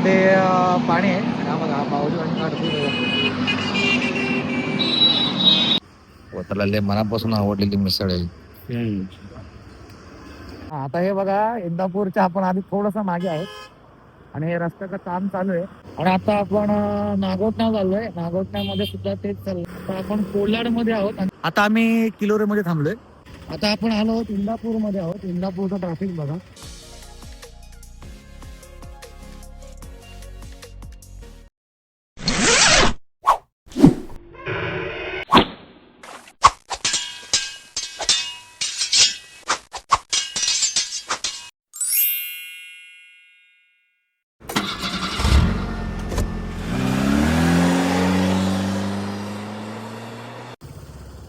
मध्ये पाणी आहे आणि हा बघा माऊली आणि काढतो वतरला मनापासून आवडलेली मिसळ आहे. आता हे बघा इंदापूरच्या आपण आधी थोडस मागे आहे आणि हे रस्त्याचं काम चालू आहे आणि आता आपण नागोठण्यावर चाललोय. नागोठण्यामध्ये सुद्धा तेच चाललंय. आता आपण कोल्हाड मध्ये आहोत आणि आता आम्ही किलोरे मध्ये थांबलोय. आता आपण आलो आहोत इंदापूर मध्ये आहोत. इंदापूरचं ट्रॅफिक बघा.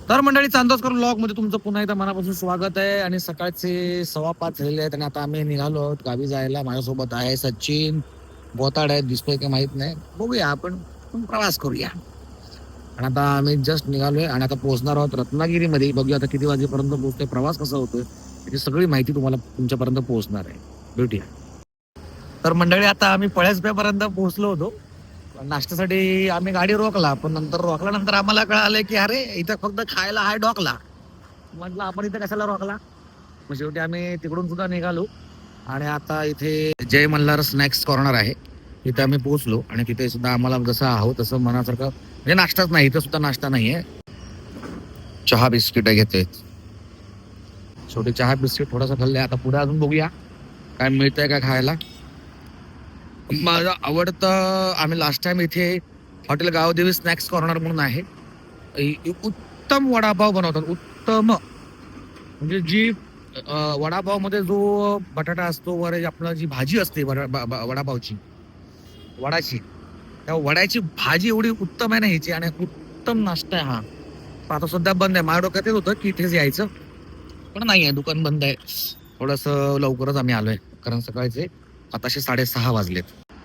तर मंडळी चांदोसकर ब्लॉग मध्ये तुमचं पुन्हा एकदा मनापासून स्वागत आहे. आणि सकाळचे 5:15 झालेले आहेत आणि आता आम्ही निघालो आहोत गावी जायला. माझ्यासोबत आहे सचिन बोताड आहे, दिसतोय की माहित नाही, बघूया आपण प्रवास करूया. आणि आता आम्ही जस्ट निघालोय आणि आता पोहोचणार आहोत रत्नागिरीमध्ये. बघूया आता किती वाजेपर्यंत पोहोचतोय, प्रवास कसा होतोय याची सगळी माहिती तुम्हाला तुमच्यापर्यंत पोहोचणार आहे. भेटूया. तर मंडळी आता आम्ही पळसप्यापर्यंत पोहोचलो होतो. नाश्त्यासाठी आम्ही गाडी रोखला, पण नंतर रोखल्यानंतर आम्हाला कळालं की अरे इथं फक्त खायला हाय डोकला. म्हटलं आपण इथं कशाला रोखला. मग शेवटी आम्ही तिकडून सुद्धा निघालो आणि आता इथे जय मल्हार स्नॅक्स कॉर्नर आहे, तिथे आम्ही पोहोचलो. आणि तिथे सुद्धा आम्हाला जसं आहोत तसं मनासारखं म्हणजे नाश्ताच नाही, इथं सुद्धा नाश्ता नाहीये, चहा बिस्किट घेते. शेवटी चहा बिस्किट थोडासा खाल्ले. आता पुढे अजून बघूया काय मिळतंय का खायला. माझं आवडतं, आम्ही लास्ट टाइम इथे हॉटेल गावदेवी स्नॅक्स कॉर्नर म्हणून आहे, उत्तम वडापाव बनवतात. उत्तम म्हणजे जी वडापाव मध्ये जो बटाटा असतो वर आपलं जी भाजी असते वडापावची वडाची, त्या वड्याची भाजी एवढी उत्तम आहे ना ह्याची, आणि उत्तम नाश्ता आहे हा. आता सध्या बंद आहे. माझ्या डोक्यात येत होतं की इथेच यायचं, पण नाही आहे, दुकान बंद आहे. थोडस लवकरच आम्ही आलोय कारण सकाळचे आताशे 6:30 वाजलेत.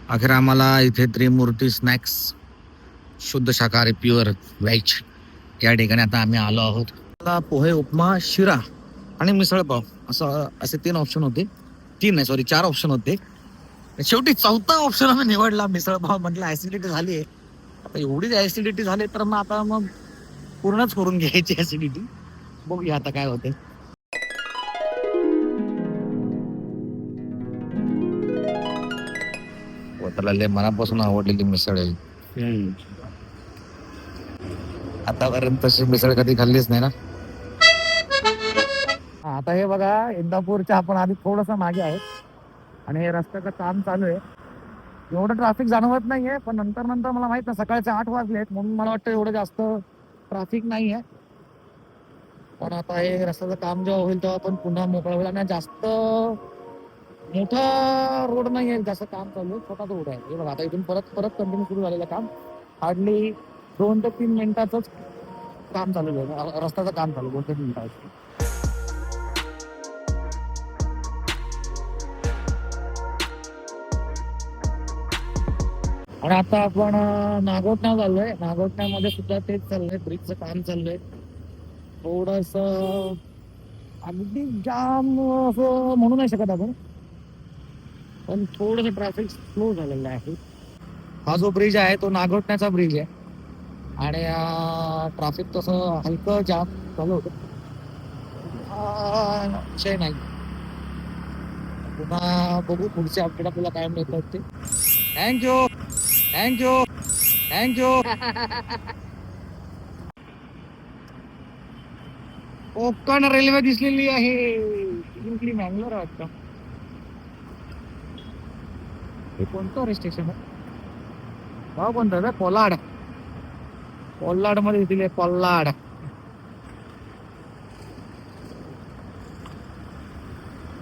अखेर आम्हाला इथे त्रिमूर्ती स्नॅक्स शुद्ध शाकाहारी प्युअर व्हेज या ठिकाणी आता आम्ही आलो आहोत. पोहे, उपमा, शिरा आणि मिसळपाव असे 3 ऑप्शन होते. 3 नाही, सॉरी 4 ऑप्शन होते. शेवटी 4था ऑप्शन आम्ही निवडला मिसळपाव. म्हटलं ऍसिडिटी झाली आहे, आता एवढीच ऍसिडिटी झाली तर मग आता पूर्णच करून घ्यायची ऍसिडिटी. बघूया आता काय होते. वतरला मनापासून आवडलेली मिसळ आहे. आतापर्यंत तशी मिसळ कधी खाल्लीच नाही ना. आता हे बघा इंदापूरच्या आपण आधी थोडस मागे आहे आणि हे रस्त्याचं काम चालू आहे. एवढं ट्रॅफिक जाणवत नाहीये, पण नंतर मला माहित ना सकाळचे 8 वाजलेत म्हणून मला वाटतं एवढं जास्त ट्रॅफिक नाहीये. पण आता हे रस्त्याचं काम जेव्हा होईल तेव्हा पण पुन्हा मोकळा होईल. आणि जास्त मोठा रोड नाहीये, जास्त काम चालू आहे, छोटा रोड आहे. हे बघा आता इथून परत कंटिन्यू सुरू झालेलं काम. हार्डली 2 ते 3 मिनिटाचंच काम चालू आहे, रस्त्याचं काम चालू 2 ते 3 मिनिटाचं. आणि आता आपण नागोठण्यावर चाललोय. नागोठण्यामध्ये सुद्धा तेच चाललंय, ब्रिजचं काम चाललंय. थोडस अगदी जाम असं म्हणू नाही शकत आपण, पण थोडस ट्रॅफिक स्लो झालेलं आहे. हा जो ब्रिज आहे तो नागोठण्याचा ब्रिज आहे आणि ट्रॅफिक तसं हलकं जाम चालू होतं. विषय नाही, पुन्हा बघू पुढचे अपडेट आपल्याला काय मिळतात ते. Thank you thank you thank you. Konkan railway दिसलेली आहे, इथली मँगलोर वाटतं. हे कोणतं रे स्टेशन आहे, गाव कोणतं आहे? कोलाड. कोल्हाड मध्ये दिले, कोल्हाड.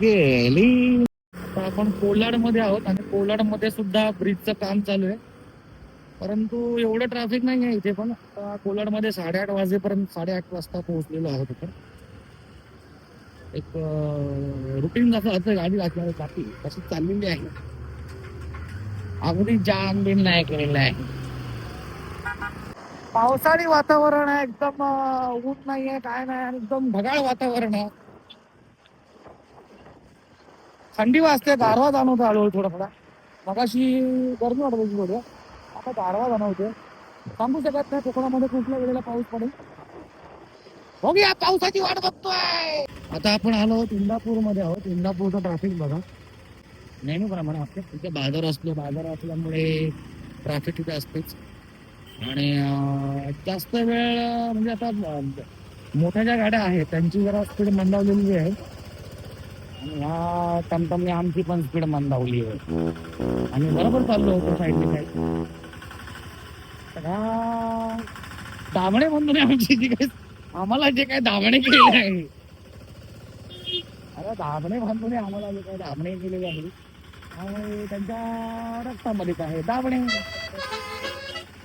गेली. आपण कोल्हाड मध्ये आहोत आणि कोल्हाड मध्ये सुद्धा ब्रिजचं काम चालू आहे, परंतु एवढं ट्रॅफिक नाही आहे इथे. पण कोल्हाड मध्ये 8:30 वाजेपर्यंत 8:30 वाजता पोहोचलेलो आहोत. आपण एक रुटीन जसं असं गाडी लागणार जाते तशी चाललेली आहे, अगदी जाम बिन नाही केलेलं आहे. पावसाळी वातावरण आहे एकदम, ऊन नाहीये काय नाही, एकदम ढगाळ वातावरण आहे. थंडी वाजते, गारवा जाणवतो हळूहळू थोडा थोडा. मगाशी गर्मी वाटत होती थोडं, आता गारवा जाणवतोय. सांगू शकत नाही कोकणामध्ये कुठल्या वेळेला पाऊस पडेल. बघूया, पावसाची वाट बघतोय. आता आपण आलो आहोत इंदापूरमध्ये आहोत. इंदापूरचं ट्रॅफिक बघा, नेहमीप्रमाणे आपल्या तिथे बाजार असल्यामुळे ट्रॅफिक तिथे असतेच. आणि जास्त वेळ म्हणजे आता मोठ्या ज्या गाड्या आहेत त्यांची जरा स्पीड मंदावलेली आहे आणि ह्या टमटमने आमची पण स्पीड मंदावली आहे. आणि बरोबर चाललो होतो साईडने साईड. तर ह्या दामणे म्हणून आमची जी काही आम्हाला जे काही दामणे केलेले आहे, अरे दामणे बांधून आम्हाला जे काही दामणे केलेले आहे त्यामुळे त्यांच्या रक्तामध्येच आहे दामणे.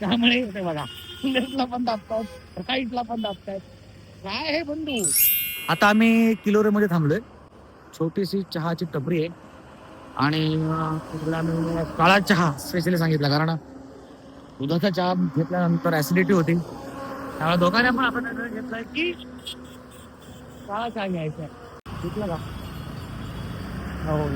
त्यामुळे ते बघा, लेफ्टला पण दाबतात, राईटला पण दाबतात. काय हे बंधू. आता आम्ही किलोरेमध्ये थांबलोय. छोटीशी चहाची टपरी आहे आणि तिकडे आम्ही काळा चहा स्पेशली सांगितला, कारण दुधाचा चहा घेतल्यानंतर ऍसिडिटी होती. त्यामुळे दोघांना पण आपण निर्णय घेतलाय की काळा चहा घ्यायचा आहे. घेतला का? हो.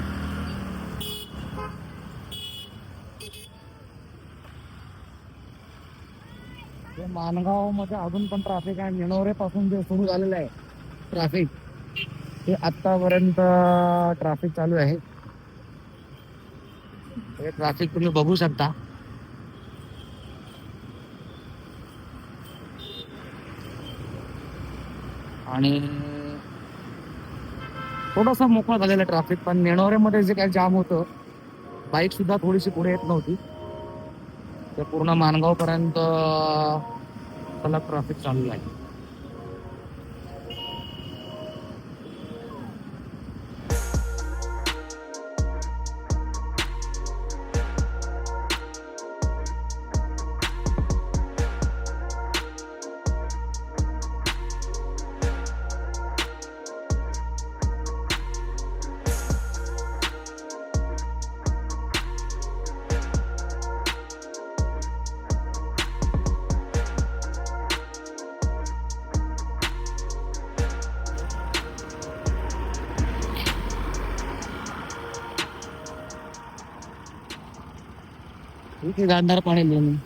माणगाव मध्ये अजून पण ट्रॅफिक आहे. निणोरे पासून जे सुरू झालेलं आहे ट्रॅफिक, ते आतापर्यंत ट्रॅफिक चालू आहे. हे ट्रॅफिक तुम्ही बघू शकता. आणि थोडंसं मोकळं झालेलं ट्रॅफिक, पण नेणोरेमध्ये जे काही जाम होतं, बाईक सुद्धा थोडीशी पुढे येत नव्हती. ते पूर्ण माणगाव पर्यंत सलग ट्रॅफिक चालू आहे. इथे गांधार पाणी लिहिणे.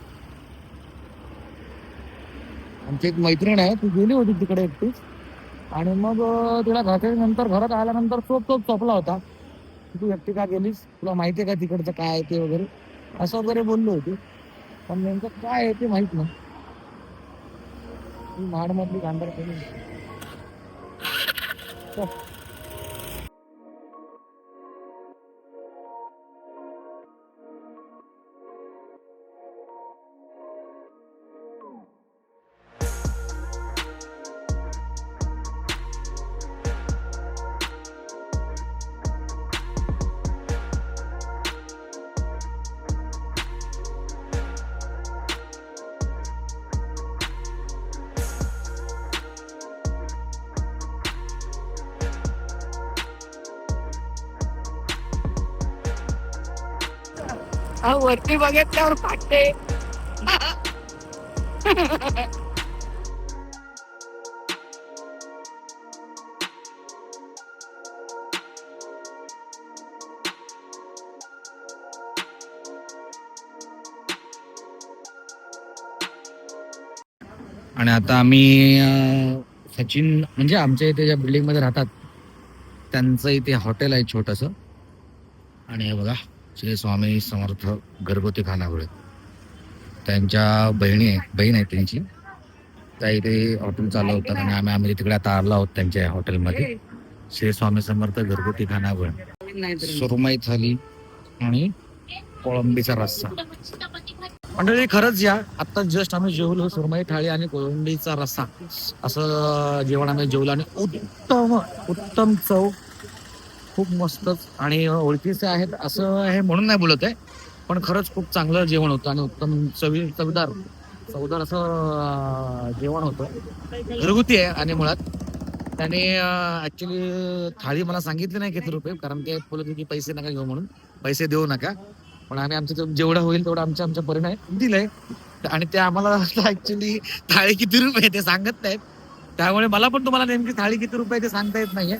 आमची एक मैत्रीण आहे, ती गेली होती तिकडे एकटीच. आणि मग तिला नंतर घरात आल्यानंतर चोप चोपला होता, तू एकटी का गेलीस, तुला माहितीये का तिकडचं काय आहे ते वगैरे, असं वगैरे बोललो होती. पण नेमकं काय आहे ते माहित नाही. ती महाडमधली गांधार केली. वरती बघितल्यावर फाटते. आणि आता आम्ही सचिन म्हणजे आमच्या इथे ज्या बिल्डिंग मध्ये राहतात त्यांचं इथे हॉटेल आहे छोटस. आणि हे बघा, श्री स्वामी समर्थ घरगुती खानावळ, त्यांच्या बहीण आहे त्यांची, त्या इथे हॉटेल चालवतात. आणि आम्ही तिकडे आता आलो आहोत त्यांच्या हॉटेलमध्ये. श्री स्वामी समर्थ घरगुती खानावळ, सुरमई थाली आणि कोळंबीचा रस्सा. मंडळी खरंच या, आता जस्ट आम्ही जेवलो. सुरमई थाळी आणि कोळंबीचा रस्सा असं जेवण आम्ही जेवलं. आणि उत्तम चव, खूप मस्तच. आणि ओळखीचे आहेत असं हे म्हणून नाही बोलत आहे, पण खरंच खूप चांगलं जेवण होतं आणि उत्तम चवदार असं जेवण होतं. घरगुती आहे. आणि मुळात त्याने ऍक्च्युली थाळी मला सांगितली नाही किती रुपये, कारण ते बोलत होते की पैसे नका घेऊ म्हणून, पैसे देऊ नका. पण आम्ही आमचं जेवढं होईल तेवढं आमच्या परीने दिलंय. आणि ते आम्हाला ऍक्च्युली थाळी किती रुपये ते सांगत नाहीत, त्यामुळे मला पण तुम्हाला नेमकी थाळी किती रुपये ते सांगता येत नाहीये.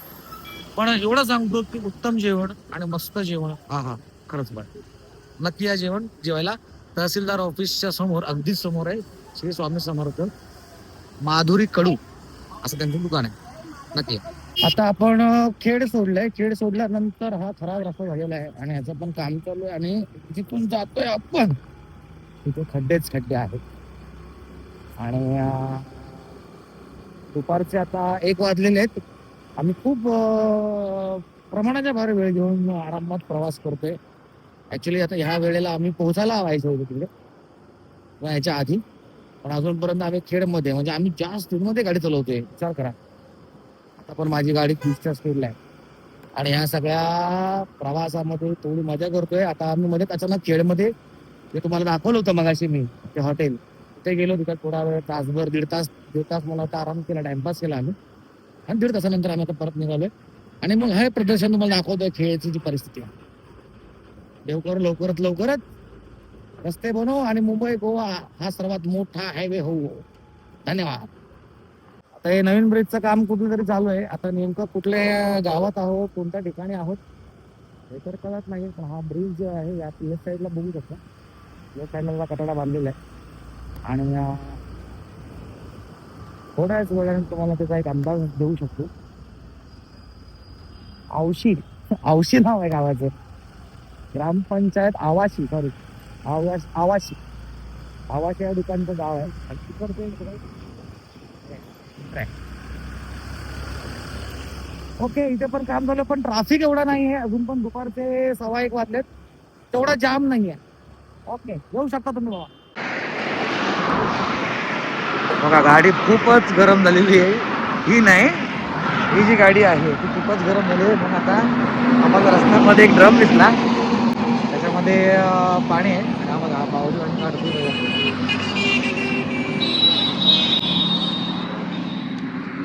पण एवढं सांगतो की उत्तम जेवण आणि मस्त जेवण. हा खरंच बरं. नक्की या जेवायला. तहसीलदार ऑफिसच्या समोर, अगदी समोर आहे श्री स्वामी समर्थ माधुरी कडू असं त्यांचं दुकान आहे. नक्की. आता आपण खेड सोडलंय. खेड सोडल्यानंतर हा खराब रस्ता झालेला आहे आणि ह्याचं पण काम चालू आहे आणि जिथून जातोय आपण तिथे खड्डेच खड्डे आहेत. आणि दुपारचे आता 1 वाजलेले आहेत. आम्ही खूप प्रमाणाच्या बाहेर वेळ घेऊन आरामात प्रवास करतोय. ऍक्च्युली आता ह्या वेळेला आम्ही पोहोचायला व्हायचं होतं तिकडे ह्याच्या आधी, पण अजूनपर्यंत आम्ही खेडमध्ये, म्हणजे आम्ही जास्त स्पीडमध्ये गाडी चालवतोय. विचार करा, आता पण माझी गाडी 30च्या स्पीडला आहे आणि ह्या सगळ्या प्रवासामध्ये थोडी मजा करतोय. आता आम्ही मध्ये अचानक खेडमध्ये जे तुम्हाला दाखवलं होतं मगाशी मी, ते हॉटेल, तिथे गेलो. तिथं थोडा वेळ, तासभर, दीड तास मला आता आराम केला, टाइमपास केला आम्ही. आणि 1.5 तासानंतर आम्ही आता परत निघालोय आणि मग हे प्रदर्शन तुम्हाला दाखवतोय खेळची जी परिस्थिती आहे. देवकर लवकरच रस्ते बनव आणि मुंबई गोवा हा सर्वात मोठा हायवे हो. धन्यवाद. आता हे नवीन ब्रिजचं काम कुठलं तरी चालू आहे. आता नेमकं कुठल्या गावात आहोत, कोणत्या ठिकाणी आहोत हे तर कळत नाही. पण हा ब्रिज जो आहे या लेफ्ट साईडला बघू शकता. लेफ्ट साईडला कटडा बांधलेला आहे आणि थोड्याच वेळाने तुम्हाला त्याचा एक अंदाज देऊ शकतो. आवशी नाव आहे गावाचं. ग्रामपंचायत आवाशी या दुकानचं गाव आहे. ओके, इथे पण काम झालं, पण ट्रॅफिक एवढा नाही आहे अजून. पण दुपारचे 1:15 वाजलेत, तेवढा जाम नाही आहे. ओके, येऊ शकता तुम्ही बाबा. बघा, गाडी खूपच गरम झालेली आहे. ही नाही, ही जी गाडी आहे ती खूपच गरम झाली आहे. पण आता आम्हाला रस्त्यामध्ये एक ड्रम दिसला, त्याच्यामध्ये पाणी आहे. आम्हाला हा पाऊस आणि काढतो.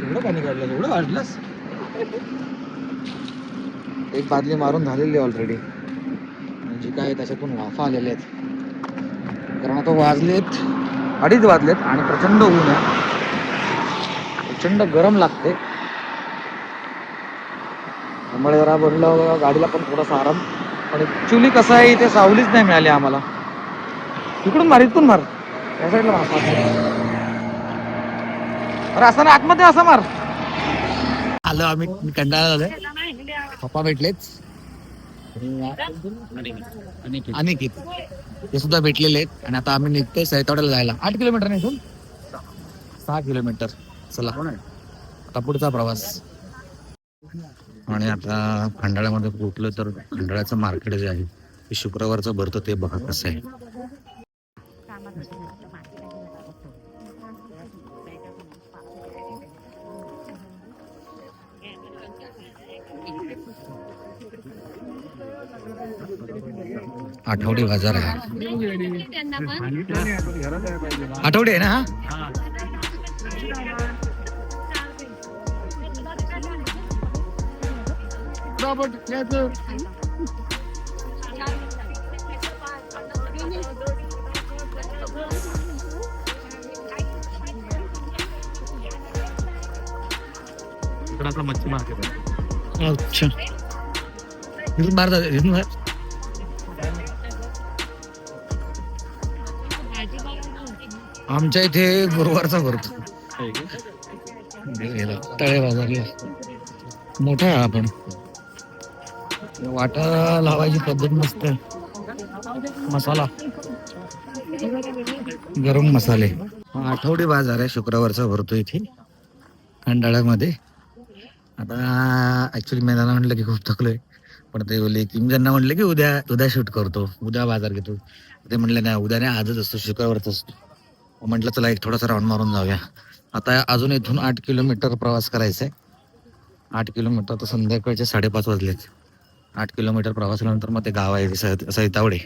एवढं पाणी काढलं, एवढं काढलंस. एक बादली मारून झालेली ऑलरेडी, म्हणजे काय त्याच्यातून वाफा आलेल्या आहेत. कारण आता वाजलेत 2:30 वाजलेत आणि प्रचंड ऊन आहे, प्रचंड गरम लागते. त्यामुळे जरा बनलं गाडीला पण थोडासा आराम. पण ऍक्च्युली कसं आहे, इथे सावलीच नाही मिळाली आम्हाला. इकडून मार या साईडला मार. अरे असं ना, आतमध्ये असं मार. आलो आम्ही, कंटाळा आलोय. पप्पा भेटलेच अनिकेत, ते सुद्धा भेटलेले आहेत. आणि आता आम्ही निघतोय सैतावड्याला जायला. 8 किलोमीटर नाही, इथून 6 किलोमीटर. चला आता पुढचा प्रवास. आणि आता खंडाळ्यामध्ये पोहोचलो. तर खंडाळ्याचं मार्केट जे आहे ते शुक्रवारचं भरतं, ते बघा कसं आहे. आठवडी बाजार आहे. आठवडी आहे ना हा. मच्छी मार्केट. अच्छा, इथून बाहेर जायचं, इथून बाहेर. आमच्या इथे गुरुवारचा भरतो तळे बाजारला. मोठा आहे आपण. वाटा लावायची पद्धत मस्त आहे. मसाला, गरम मसाले. आठवडी बाजार आहे, शुक्रवारचा भरतो इथे खंडाळ्यामध्ये. आता ऍक्च्युली मी त्यांना म्हटलं की खूप थकलोय, पण ते बोलले की, मी त्यांना म्हटलं की उद्या शूट करतो, उद्या बाजार घेतो. ते म्हटले नाही, उद्या नाही, आजच असतो, शुक्रवारच असतो. म्हटलं चला एक थोडासा राऊंड मारून जाऊया. आता अजून इथून 8 किलोमीटर प्रवास करायचा आहे. 8 किलोमीटर, तर संध्याकाळचे 5:30 वाजलेत. 8 किलोमीटर प्रवासानंतर मग ते गाव आहे सैतावडे.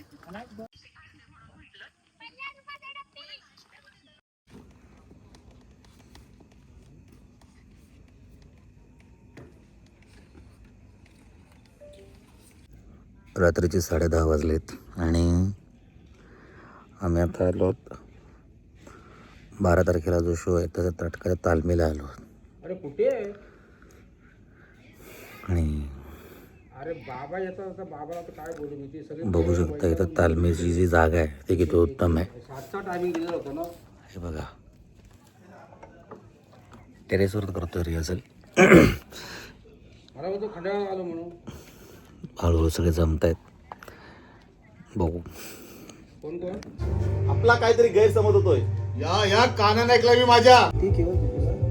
रात्रीचे 10:30 वाजलेत आणि आम्ही आता आलो 12 तारखेला जो शो आहे त्याचा तटकऱ्या तालमीला आलो. आणि अरे बाबा येतात आता बाबाला तर काय बोलू मी ते सगळे बघू शकता इथं तालमीची जी जागा आहे ती किती उत्तम आहे. 7चा टायमिंग दिलेला होता ना. हे बघा टेरेसवर करतोय रिहर्सल. मला बोलतो खंडाळा आलो म्हणून. हळूहळू सगळे जमत आहेत. बघू कोण कोण आपला काहीतरी गैरसमज होतोय. या कानाने ऐकलं मी माझ्या.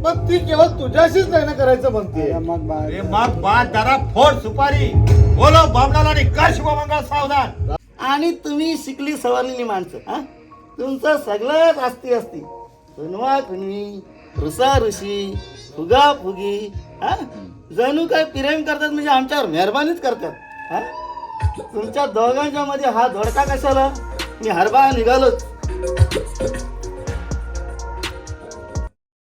मग ती केवळ तुझ्याशीच लग्न करायचं म्हणते. अरे मग बात जरा फोड सुपारी बोलो बाबलाला आणि कर शुभमंगल सावधान. आणि तुम्ही शिकली सवरलेली माणसं हा, तुमचं सगळंच असती असती खुनवा खुनवी ऋषा ऋषी फुगा फुगी हा, जणू काय प्रेम करतात म्हणजे आमच्यावर मेहरबानीच करतात हा. तुमच्या दोघांच्या मध्ये हा धोडका कशाला? मी हरभरा निघालोच.